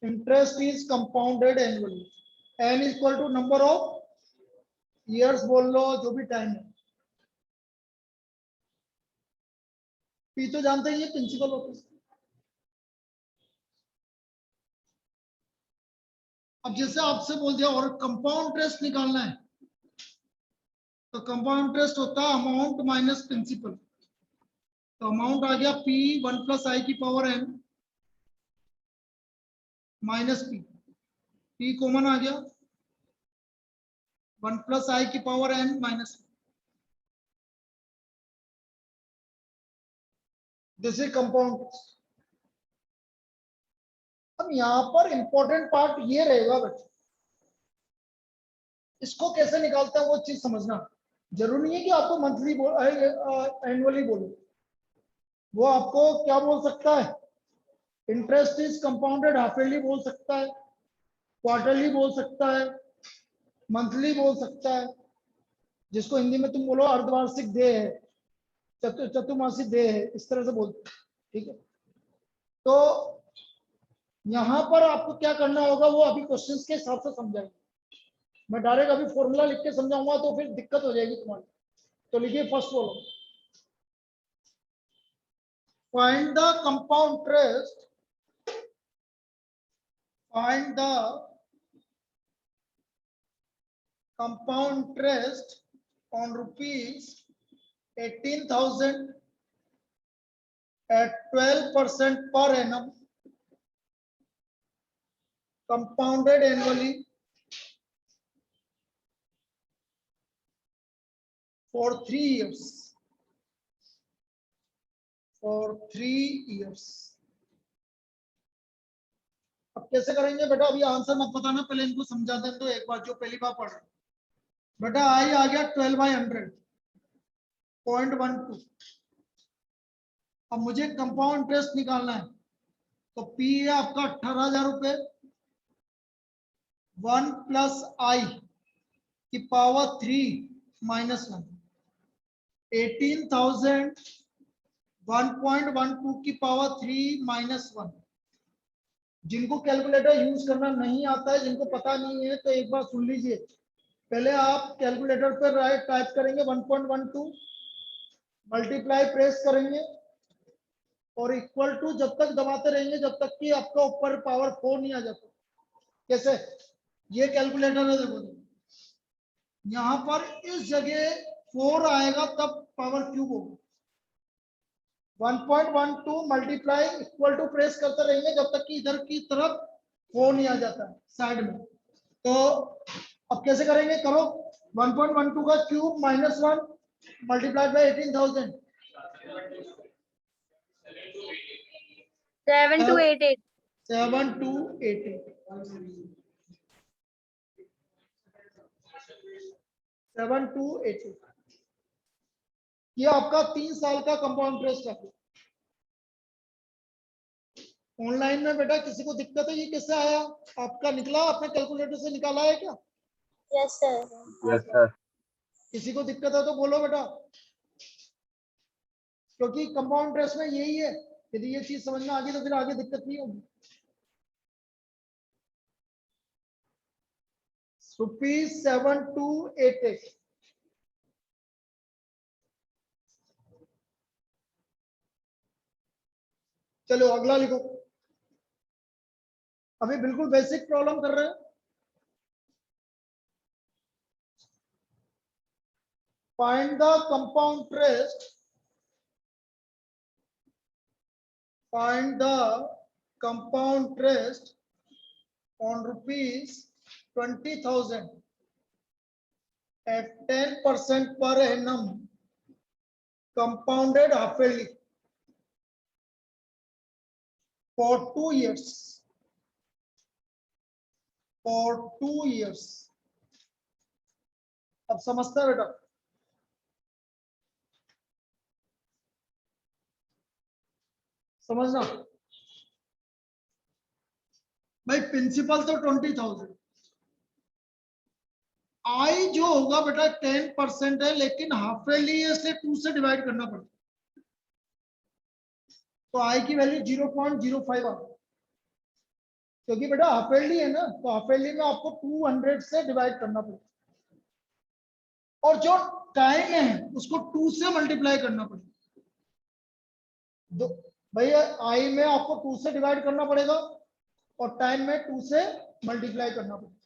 Interest is compounded annually, N equal to number of years बोल लो, जो भी टाइम है। पी तो जानते ही है, प्रिंसिपल ऑफिस। अब जैसे आपसे बोल दिया और कंपाउंड इंटरेस्ट निकालना है, तो कंपाउंड इंटरेस्ट होता है अमाउंट माइनस प्रिंसिपल। तो अमाउंट आ गया पी 1 प्लस आई की power N minus P common आ गया 1 प्लस आई की power N minus, this is compound. अब यहां पर इंपॉर्टेंट पार्ट ये रहेगा बच्चे, इसको कैसे निकालते हैं वो चीज समझना। जरूरी नहीं है कि आपको मंथली एनुअली बोलो, वो आपको क्या बोल सकता है, interest is compounded half yearly बोल सकता है, क्वार्टरली बोल सकता है, मंथली बोल सकता है, जिसको हिंदी में तुम बोलो अर्धवार्षिक देय है, चतुर्मासिक देय है, इस तरह से बोलते हैं। ठीक है, तो यहां पर आपको क्या करना होगा वो अभी क्वेश्चंस के हिसाब से समझाएंगे। मैं डायरेक्ट अभी फॉर्मूला लिख के समझाऊंगा तो फिर दिक्कत हो जाएगी तुम्हारी। तो लिखिए फर्स्ट बोलो, find the compound interest, find the compound interest on rupees 18,000 at 12% per annum, compounded annually for 3 years. For 3 years. अब कैसे करेंगे बेटा, अभी आंसर मत बताना, पहले इनको समझा दें तो एक बार जो पहली बार पढ़ रहे। बेटा आई आ गया 12/100.12। अब मुझे कंपाउंड इंटरेस्ट निकालना है, तो पी है आपका 18,000 रुपए 1 प्लस आई की पावर 3 माइनस 1, 18,000 1.12 की पावर 3 माइनस 1। जिनको कैलकुलेटर यूज करना नहीं आता है, जिनको पता नहीं है, तो एक बार सुन लीजिए। पहले आप कैलकुलेटर पर राइट टाइप करेंगे 1.12 मल्टीप्लाई प्रेस करेंगे और इक्वल टू जब तक दबाते रहेंगे जब तक कि आपका ऊपर पावर 4 नहीं आ जाता। कैसे, ये कैलकुलेटर है, देखो यहां पर इस जगह 4 आएगा तब पावर क्यूब होगा। 1.12 मल्टीप्लाई इक्वल टू प्रेस करते रहेंगे जब तक कि इधर की तरफ 4 नहीं आ जाता है साइड में। तो अब कैसे करेंगे, करो 1.12 का क्यूब माइनस 1 मल्टीप्लाइड बाई 18,000 7288 7288 ये आपका 3 साल का कंपाउंड इंटरेस्ट है। ऑनलाइन में बेटा किसी को दिक्कत है, ये कैसे आया आपका, निकला आपने कैलकुलेटर से निकाला है क्या? Yes sir. Yes sir. किसी को दिक्कत है तो बोलो बेटा, क्योंकि कंपाउंड इंटरेस्ट में यही है, यदि ये चीज समझ में आ गई तो फिर आगे दिक्कत नहीं होगी। ₹7288। चलो अगला लिखो, अभी बिल्कुल बेसिक प्रॉब्लम कर रहे हैं। Find the compound interest, find the compound interest on rupees 20,000 at 10% per annum, compounded half yearly for 2 years. For 2 years. अब समझता है बेटा, समझना भाई, प्रिंसिपल तो 20,000, आई जो होगा बेटा 10% है, लेकिन हाफ ईयरली है इसलिए 2 से डिवाइड करना पड़ता है, तो आई की वैल्यू 0.05 आ गई। क्योंकि बेटा हाफ ईयरली है ना, तो हाफ ईयरली में आपको 200 से डिवाइड करना पड़ेगा, और जो टाइम है उसको 2 से मल्टीप्लाई करना पड़ेगा। भैया आई में आपको 2 से डिवाइड करना पड़ेगा और टाइम में 2 से मल्टीप्लाई करना पड़ेगा।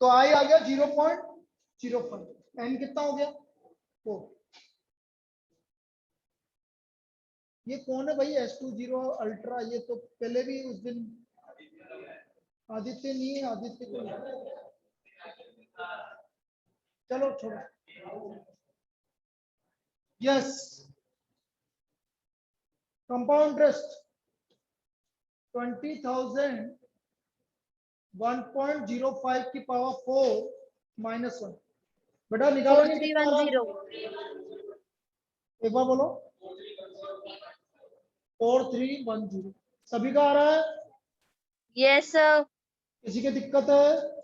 तो आई आ गया 0.05, एन कितना हो गया 4। ये कौन है भाई S20 अल्ट्रा? ये तो पहले भी उस दिन आदित्य नहीं है, आदित्य को चलो छोड़ो। यस, कंपाउंड इंटरेस्ट 20,000 1.05 की पावर 4 -1। बेटा निकालेंगे कितना आ रहा है? 4310। एक बार बोलो। 4310 सभी का आ रहा है? Yes sir. किसी की दिक्कत है?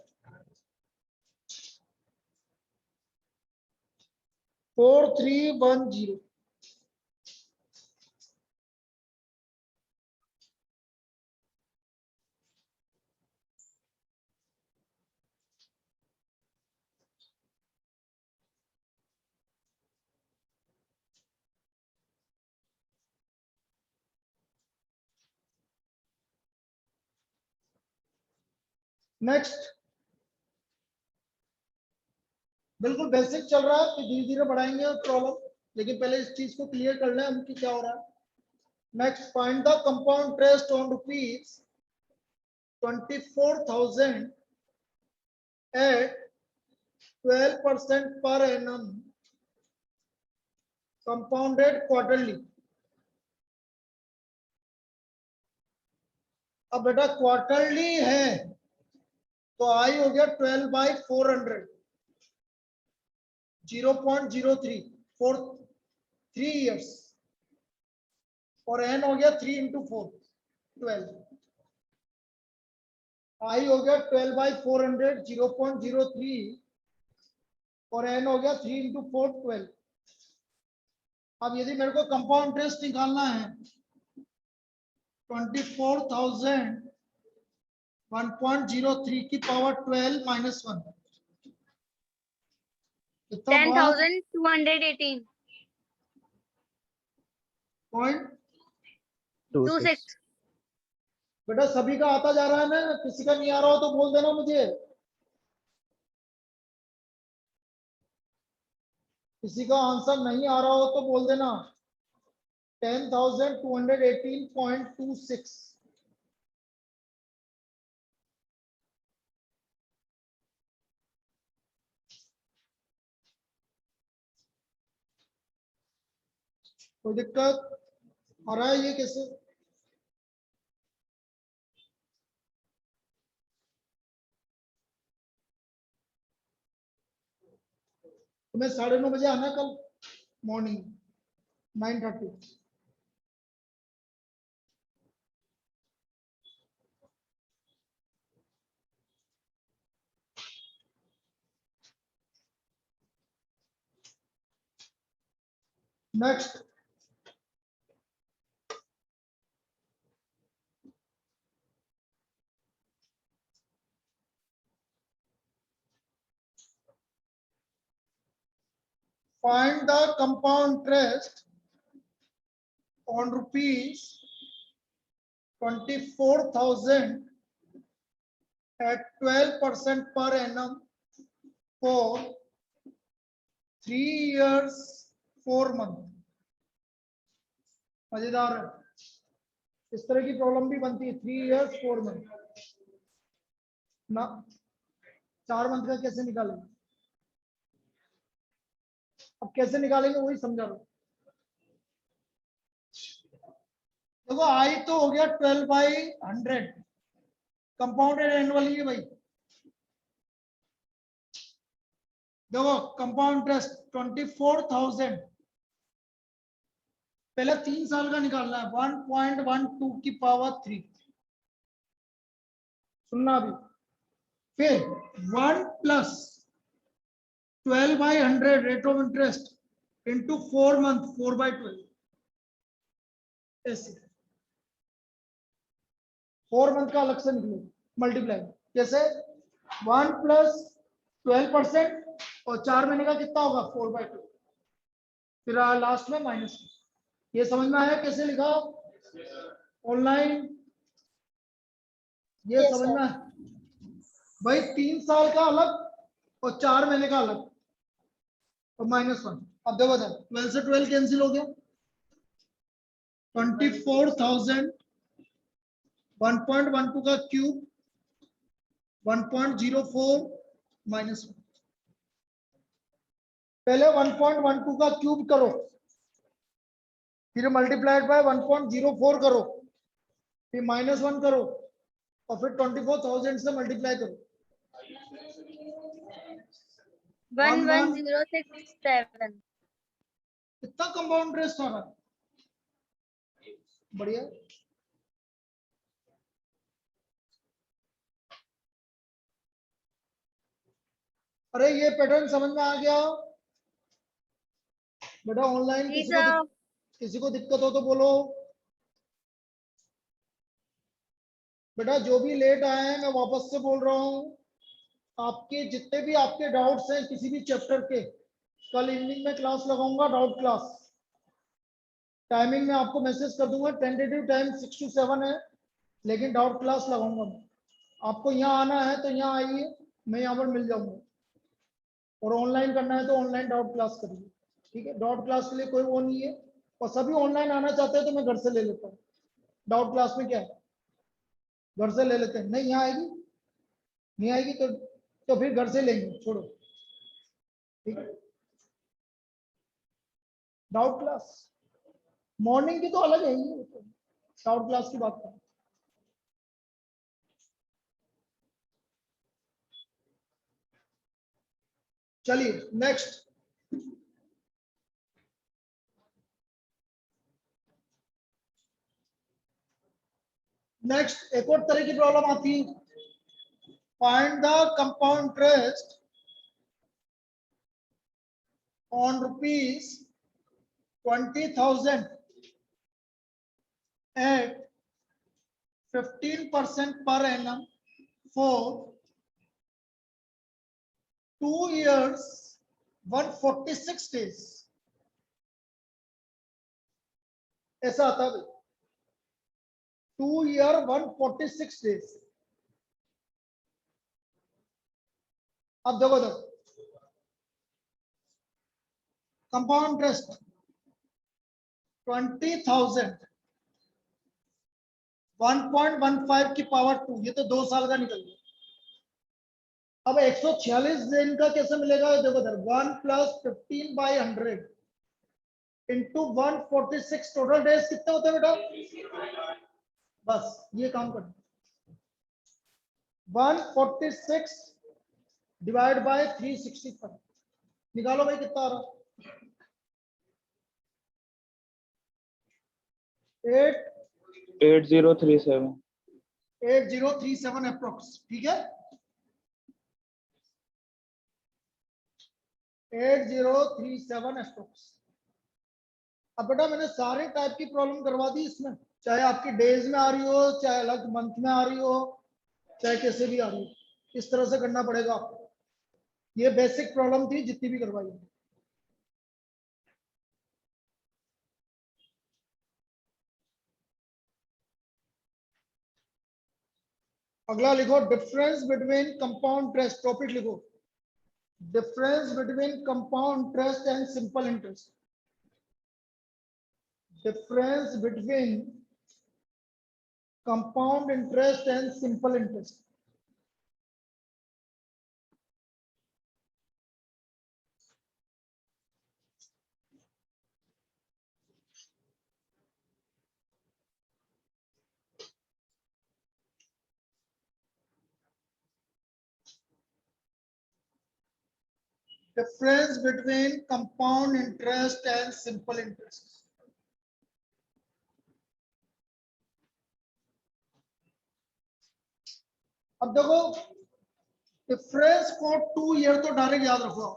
फोर 4310। नेक्स्ट, बिल्कुल बेसिक चल रहा है, तो धीरे धीरे बढ़ाएंगे प्रॉब्लम, लेकिन पहले इस चीज को क्लियर कर लें हम कि क्या हो रहा है। Next, find the compound interest on rupees 24,000 at 12% per annum compounded quarterly। अब बेटा क्वार्टरली है तो आई हो गया 12/400, 0.03 फॉर 3 years, और एन हो गया 3 × 4 12। आई हो गया 12/400 0.03, और एन हो गया 3 × 4 12। अब यदि मेरे को कंपाउंड इंटरेस्ट निकालना है 24,000 1.03 की पावर 12 -1 कितना? 10,218 26। बेटा सभी का आता जा रहा है ना? किसी का नहीं आ रहा हो तो बोल देना मुझे। किसी का आंसर नहीं आ रहा हो तो बोल देना। 10,218.26। कोई दिक्कत आ रहा है? ये कैसे? तुम्हें 9:30 बजे आना है कल morning 9:30। Next, find the compound interest on rupees 24,000 at 12% per annum for 3 years 4 months। मजेदार है, इस तरह की प्रॉब्लम भी बनती है। 3 years 4 months ना, 4 मंथ का कैसे निकालेंगे? अब कैसे निकालेंगे वही समझा रहा हूं। देखो आई तो हो गया 12/100, कंपाउंडेड एनुअली है भाई। देखो कंपाउंड इंटरेस्ट 24,000, पहले 3 साल का निकालना है 1.12 की पावर 3। सुनना अभी, फिर 1 + 12/100 rate of interest into 4 month 4/12 ऐसे 4 मंथ का अलग से निकलेगा। मल्टीप्लाई कैसे 1 प्लस 12% और 4 महीने का कितना होगा 4/2 फिर लास्ट में माइनस। ये समझ में आया कैसे लिखा ऑनलाइन? ये Yes, समझ sir. में आया भाई 3 साल का अलग और 4 महीने का अलग और -1। अब देखो 12 से 12 कैंसिल हो गया 24,000 1.12 का क्यूब 1.04 -1। पहले 1.12 का क्यूब करो फिर मल्टीप्लाइड बाय 1.04 करो फिर -1 करो और फिर 24,000 से मल्टीप्लाई करो 11067. कितना कंपाउंड इंटरेस्ट आ रहा है बढ़िया। अरे ये पैटर्न समझ में आ गया बेटा ऑनलाइन? जी सर. किसी को दिक्कत हो तो बोलो बेटा। जो भी लेट आए हैं मैं वापस से बोल रहा हूँ आपके जितने भी आपके डाउट्स हैं किसी भी चैप्टर के कल इवनिंग में क्लास लगाऊंगा डाउट क्लास। टाइमिंग में आपको मैसेज कर दूंगा टेंटेटिव टाइम 6 to 7 है लेकिन डाउट क्लास लगाऊंगा मैं। आपको यहाँ आना है तो यहाँ आइए मैं यहाँ पर मिल जाऊंगा और ऑनलाइन करना है तो ऑनलाइन डाउट क्लास करिए ठीक है। डाउट क्लास के लिए कोई वो नहीं है और सभी ऑनलाइन आना चाहते हैं तो मैं घर से ले लेता हूँ। डाउट क्लास में क्या है घर से ले लेते हैं। नहीं यहाँ आएगी नहीं आएगी तो फिर घर से लेंगे छोड़ो ठीक है। डाउट क्लास मॉर्निंग की तो अलग है ही डाउट क्लास की बात करें। चलिए नेक्स्ट एक और तरह की प्रॉब्लम आती है find the compound interest on ₹20,000 at 15% per annum for 2 years 146 days। ऐसा आता है 2 year 146 days। अब देखो कंपाउंड इंटरेस्ट 20,000 1.15 की पावर 2 ये तो 2 साल का निकल गया। अब 146 दिन का कैसे मिलेगा देखो 1 + 15/100 इंटू 146 टोटल डेज कितने होते हैं बेटा? बस ये काम करना 146 डिवाइड बाय 365 निकालो भाई कितना आ रहा 8037 अप्रोक्स ठीक है 8037 अप्रोक्स। अब बेटा मैंने सारे टाइप की प्रॉब्लम करवा दी इसमें चाहे आपकी डेज में आ रही हो चाहे अलग मंथ में आ रही हो चाहे कैसे भी आ रही हो इस तरह से करना पड़ेगा आपको। ये बेसिक प्रॉब्लम थी जितनी भी करवाई। अगला लिखो difference between compound interest topic लिखो difference between compound interest and simple interest. Difference between compound interest and simple interest. Difference between compound interest and simple interest। अब देखो डिफरेंस को 2 ईयर तो डायरेक्ट याद रखो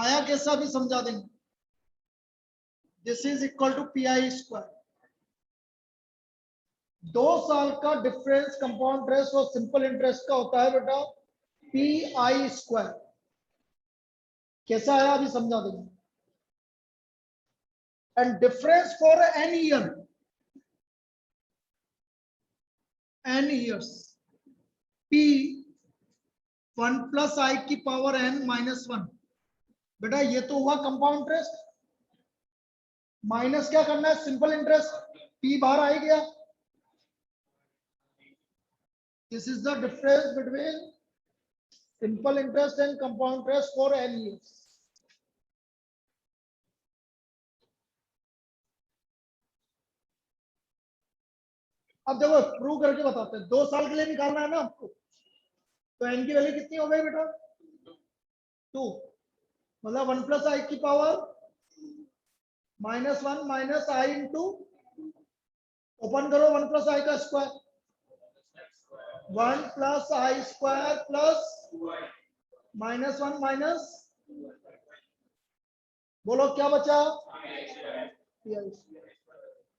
आया कैसा भी समझा देंगे। This is equal to PI square 2 साल का डिफरेंस कंपाउंड इंटरेस्ट और सिंपल इंटरेस्ट का होता है बेटा PI²। कैसा है अभी समझा देंगे। And difference for n years P 1 + i⁻n-1। बेटा ये तो हुआ कंपाउंड इंटरेस्ट, माइनस क्या करना है सिंपल इंटरेस्ट, P बाहर आ गया। This is the difference between simple interest and compound interest for n years। अब देखो प्रूव करके बताते हैं। 2 साल के लिए निकालना है ना आपको, तो n की वैल्यू कितनी हो गई बेटा 2, मतलब 1 + i⁻1 - i इंटू, ओपन करो 1 + i का स्क्वायर, 1 + i² प्लस -1 बोलो क्या बचा,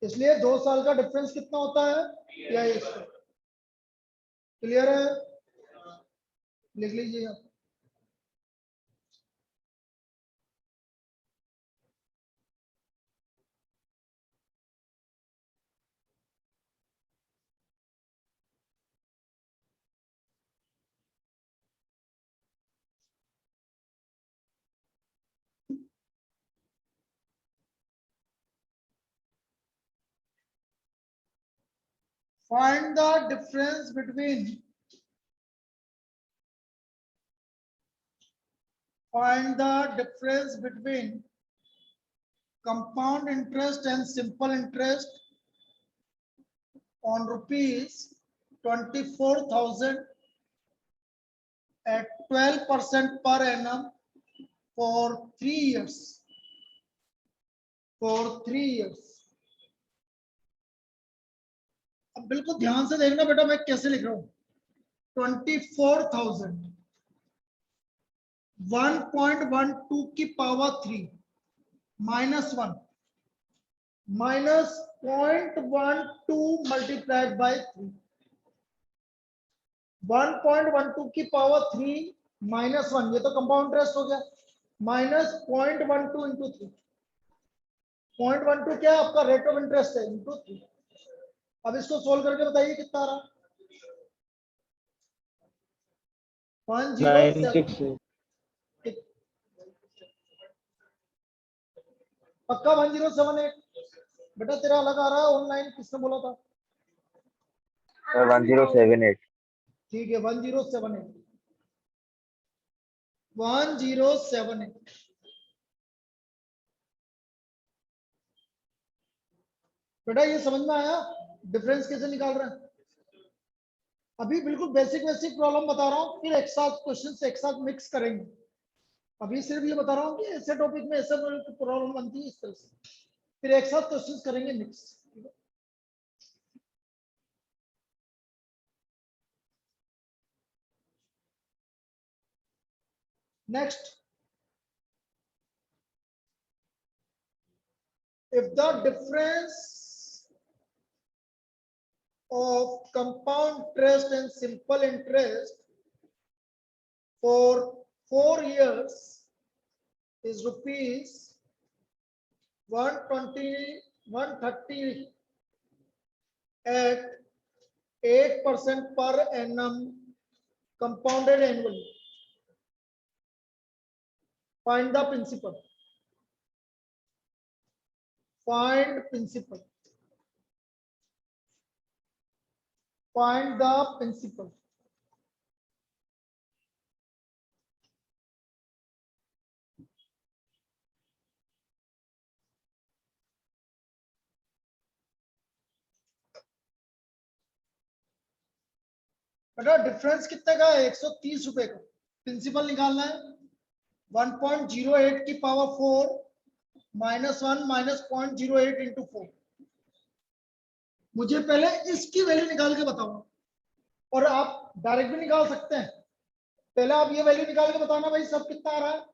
इसलिए 2 साल का डिफरेंस कितना होता है PI²। क्लियर है, लिख लीजिए। Find the difference between compound interest and simple interest on rupees 24,000 at 12% per annum for 3 years. For 3 years. अब बिल्कुल ध्यान से देखना बेटा मैं कैसे लिख रहा हूं। 24,000 1.12 की पावर 3 -1 -0.12 मल्टीप्लाइड बाय 3, 1.12 की पावर 3 -1, ये तो कंपाउंड इंटरेस्ट हो गया, -0.12 इंटू 3, 0.12 क्या है आपका रेट ऑफ इंटरेस्ट है इंटू 3। अब इसको सोल्व करके बताइए कितना आ रहा, 107। पक्का 1078 बेटा, तेरा अलग आ रहा है ऑनलाइन, किसने बोला था? 1078। ठीक है 1078 1078। बेटा ये समझ में आया डिफरेंस कैसे निकाल रहे हैं? अभी बिल्कुल बेसिक प्रॉब्लम बता रहा हूँ, फिर एक साथ क्वेश्चन एक साथ मिक्स करेंगे। अभी सिर्फ ये बता रहा हूँ कि ऐसे टॉपिक में ऐसे प्रॉब्लम बनती है इस तरह से, फिर एक साथ क्वेश्चन करेंगे mix. Next, if the difference of compound interest and simple interest for 4 years is rupees 130 at 8% per annum compounded annually, find the principal, find principal, find the principal। बेटा डिफरेंस कितने का है 130 रुपए का, प्रिंसिपल निकालना है 1.08 की पावर 4 -1 -0.08 इंटू 4। मुझे पहले इसकी वैल्यू निकाल के बताओ, और आप डायरेक्ट भी निकाल सकते हैं। पहले आप ये वैल्यू निकाल के बताना भाई सब कितना आ रहा है,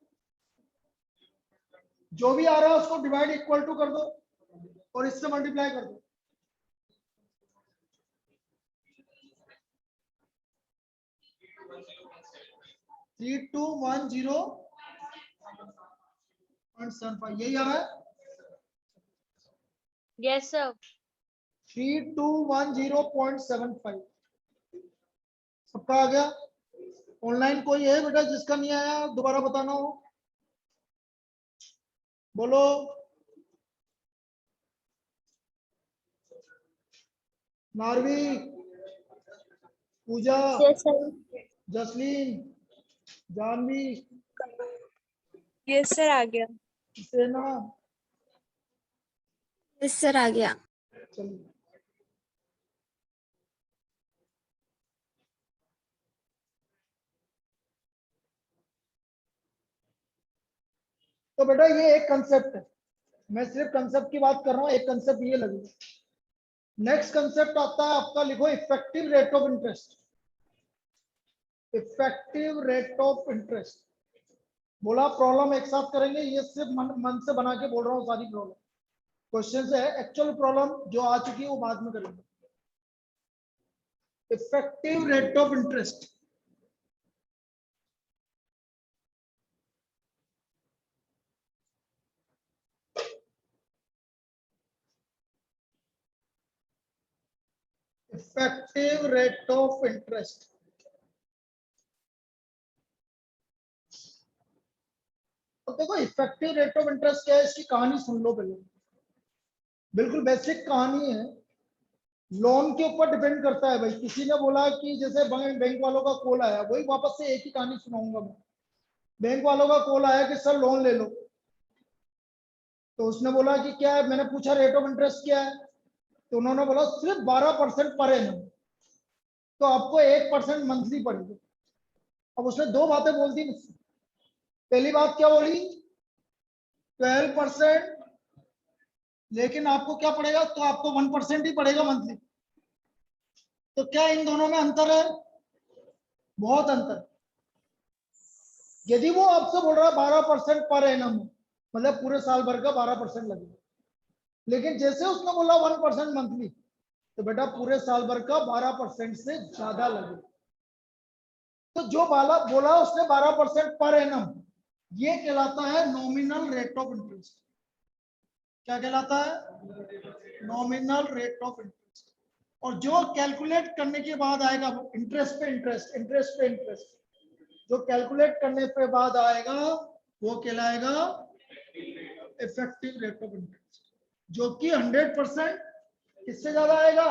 जो भी आ रहा है उसको डिवाइड इक्वल टू कर दो और इससे मल्टीप्लाई कर दो। 3210.75 यही आ रहा है। Yes, sir. 3210.75 सबका आ गया। ऑनलाइन कोई है बेटा जिसका नहीं आया, दोबारा बताना हो, बोलो। Naarvi, Pooja, Yes, sir. Jasleen, Janvi, yes sir आ गया। सेना, यस सर आ गया। चलिए। तो बेटा ये एक कंसेप्ट है, मैं सिर्फ कंसेप्ट की बात कर रहा हूं, एक कंसेप्ट ये लगेगा। नेक्स्ट कंसेप्ट आता है आपका, लिखो effective rate of interest. Effective rate of interest बोला, प्रॉब्लम एक साथ करेंगे, ये सिर्फ मन से बना के बोल रहा हूँ सारी प्रॉब्लम। क्वेश्चन है, एक्चुअल प्रॉब्लम जो आ चुकी है वो बाद में करेंगे। Effective rate of interest, effective rate of interest. तो देखो इफेक्टिव रेट ऑफ इंटरेस्ट क्या है, इसकी कहानी सुन लो पहले। बिल्कुल बेसिक कहानी है, लोन के ऊपर डिपेंड करता है भाई। किसी ने बोला कि जैसे बैंक वालों का कॉल आया, वही वापस से एक ही कहानी सुनाऊंगा मैं। बैंक वालों का कॉल आया कि सर लोन ले लो, तो उसने बोला कि क्या है, मैंने पूछा रेट ऑफ इंटरेस्ट क्या है, तो उन्होंने बोला सिर्फ 12% पर एनम, तो आपको 1% मंथली पड़ेगी। अब उसने दो बातें बोल दी मुझसे। पहली बात क्या बोली, 12%, लेकिन आपको क्या पड़ेगा, तो आपको 1% ही पड़ेगा मंथली। तो क्या इन दोनों में अंतर है? बहुत अंतर। यदि वो आपसे बोल रहा है 12% पर एनम, मतलब पूरे साल भर का 12% लगेगा, लेकिन जैसे उसने बोला 1% मंथली, तो बेटा पूरे साल भर का 12% से ज्यादा लगेगा। तो जो बोला उसने 12% पर एनम, ये कहलाता है नॉमिनल रेट ऑफ इंटरेस्ट। क्या कहलाता है? Nominal rate of interest. और जो कैलकुलेट करने के बाद आएगा इंटरेस्ट पे इंटरेस्ट, इंटरेस्ट पे इंटरेस्ट, जो कैलकुलेट करने पे बाद आएगा वो कहलाएगा इफेक्टिव रेट ऑफ इंटरेस्ट, जो कि 100% किससे ज्यादा आएगा?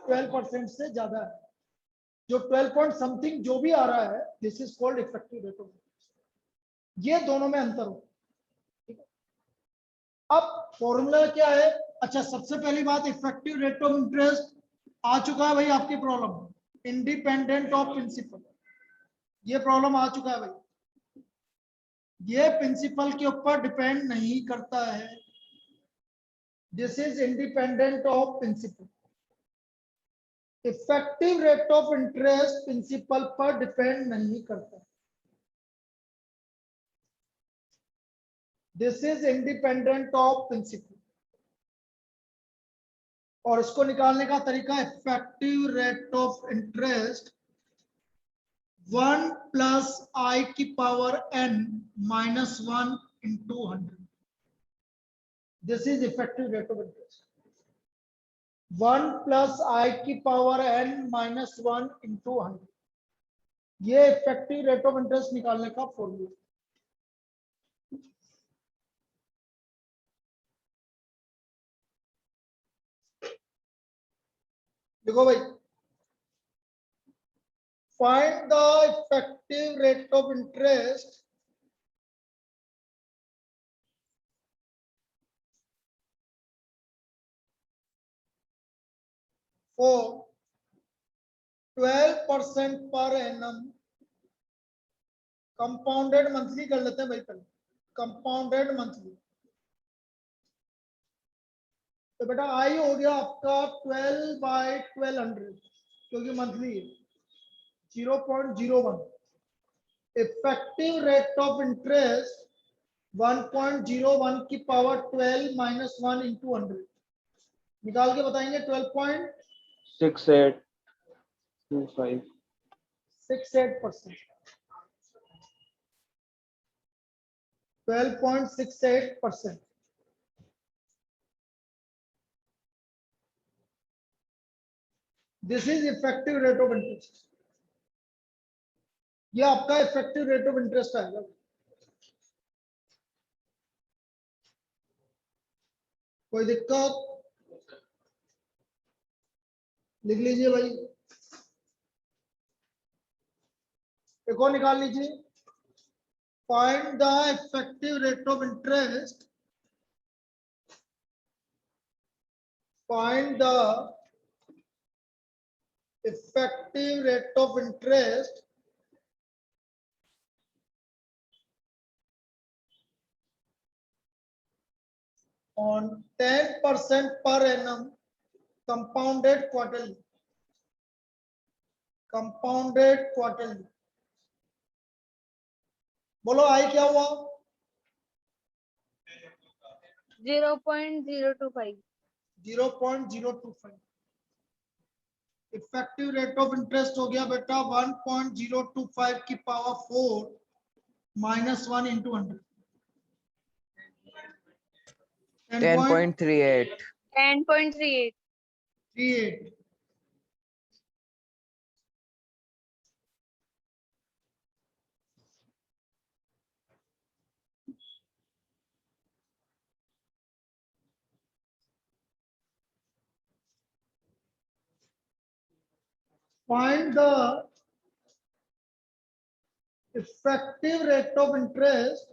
12% से ज्यादा है। जो 12 पॉइंट समथिंग जो भी आ रहा है, this is called effective rate of interest. ये दोनों में अंतर हो। अब फॉर्मूला क्या है? अच्छा, सबसे पहली बात, इफेक्टिव रेट ऑफ इंटरेस्ट आ चुका है भाई आपकी प्रॉब्लम, इंडिपेंडेंट ऑफ प्रिंसिपल। ये प्रॉब्लम आ चुका है भाई, ये प्रिंसिपल के ऊपर डिपेंड नहीं करता है। This is independent of principal. Effective rate of interest principal पर डिपेंड नहीं करता। This is independent of principal. और इसको निकालने का तरीका, effective rate of interest 1 plus I की power n minus 1 into 100। This is effective rate of interest. 1 plus I की पावर n माइनस 1 इंटू 100, ये इफेक्टिव रेट ऑफ इंटरेस्ट निकालने का फॉर्मूला। देखो भाई, find the effective rate of interest for 12% per annum compounded monthly कर लेते हैं भाई पहले, कंपाउंडेड मंथली। तो बेटा आई हो गया आपका 12/1200, क्योंकि मंथली है, 0.01। इफेक्टिव रेट ऑफ इंटरेस्ट 1.01 की पावर 12 माइनस 1 इंटू 100, निकाल के बताएंगे। 12.6825 12.68%. 12.68%. This is effective rate of interest. ये आपका इफेक्टिव रेट ऑफ इंटरेस्ट आएगा। कोई दिक्कत? लिख लीजिए भाई, एक और निकाल लीजिए। Find the effective rate of interest, find the effective rate of interest on 10% per annum compounded quarterly. Compounded quarterly. बोलो आई क्या हुआ? 0.025. 0.025. इफेक्टिव रेट ऑफ इंटरेस्ट हो गया बेटा 1.025 की power 4 -1 into 100. 10.38. 10.38. 38. Find the effective rate of interest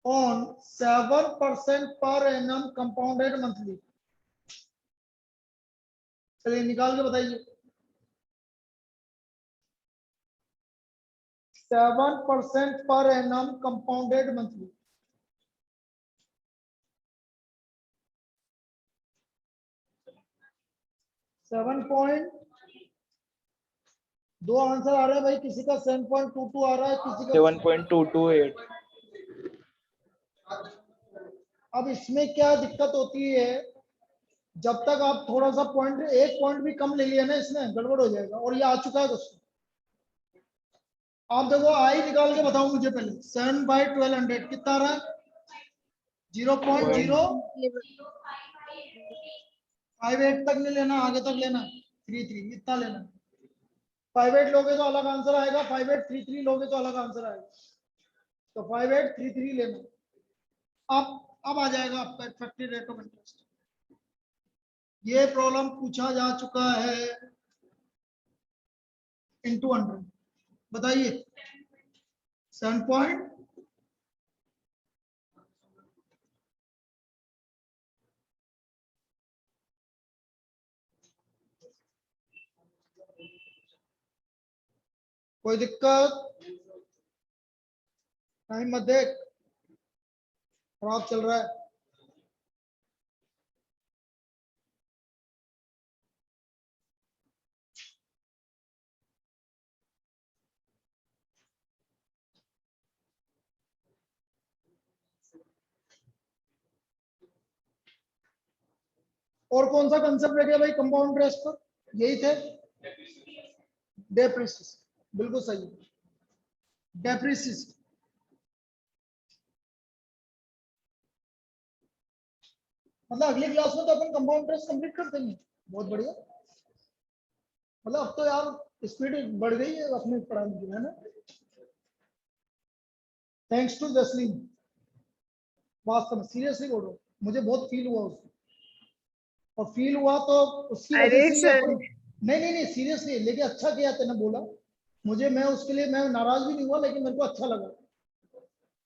on 7% per annum compounded monthly. चलिए निकाल के बताइए। 7% per annum compounded monthly. दो आंसर आ रहे हैं भाई, किसी का 7.22 आ रहा है, किसी का 7.228. अब इसमें क्या दिक्कत होती है, जब तक आप थोड़ा सा पॉइंट, एक पॉइंट भी कम ले लिया ना, इसमें गड़बड़ हो जाएगा। और ये आ चुका है दोस्तों। आप देखो आई निकाल के बताओ मुझे पहले। 7/1200 कितना आ रहा है? 0.058 तक नहीं लेना, आगे तक लेना। 33 इतना लेना। 58 लोगे तो अलग आंसर आएगा, 5833 लोगे तो अलग आंसर आएगा। तो 5833 लेना। अब आ जाएगा आपका इफेक्टिव रेट ऑफ इंटरेस्ट। ये प्रॉब्लम पूछा जा चुका है into 100। बताइए 7 पॉइंट कोई दिक्कत? टाइम मत देख, खराब चल रहा है। और कौन सा कंसेप्ट रह गया भाई कंपाउंड इंटरेस्ट पर? यही थे, डेप्रिसिएशन। बिल्कुल सही, डेप्रिसिएशन। मतलब अगली क्लास में तो अपन कंपाउंड इंटरेस्ट कंप्लीट कर देंगे। बहुत बढ़िया। मतलब अब तो यार स्पीड बढ़ गई है अपने पढ़ाने की, है ना? थैंक्स टू जसलीन, वास्तव में सीरियसली बोल रहा हूँ, मुझे बहुत फील हुआ उसको। और फील हुआ तो उसकी वजह से ही अपन, नहीं सीरियसली, लेकिन अच्छा किया तेने बोला मुझे। मैं उसके लिए मैं नाराज भी नहीं हुआ, लेकिन मेरे को अच्छा लगा।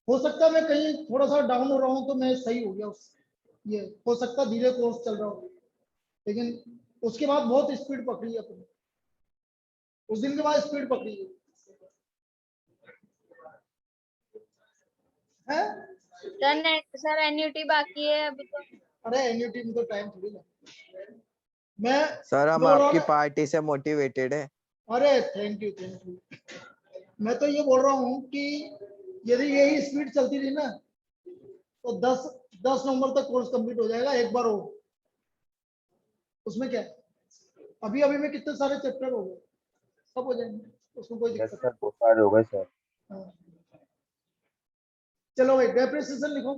हो सकता है मैं कहीं थोड़ा सा डाउन हो रहा हूँ तो मैं सही हो गया उससे। ये हो सकता धीरे कोर्स चल रहा हो, लेकिन उसके बाद बहुत स्पीड पकड़ी अपनी। उस दिन के बाद स्पीड पकड़ी है। सर एन्युटी बाकी है अभी तो। अरे एन्युटी में तो टाइम थोड़ी लगता। मैं सर हम बोल रहा आपकी हूं ना- पार्टी से मोटिवेटेड है। अरे थैंक यू। मैं तो ये बोल रहा हूँ कि यदि यही स्पीड चलती रही ना तो 10 नवंबर तक कोर्स कंप्लीट हो जाएगा एक बार हो। उसमें क्या है, अभी अभी में कितने सारे चैप्टर हो गए, सब हो जाएंगे, उसमें कोई यस दिक्कत सर, बहुत सारे हो गए सर। नहीं। हाँ। चलो भाई डेप्रिसिएशन लिखो।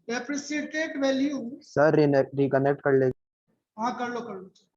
डेप्रिसिएटेड वैल्यू, सर रिकनेक्ट कर ले। हाँ कर लो कर लो।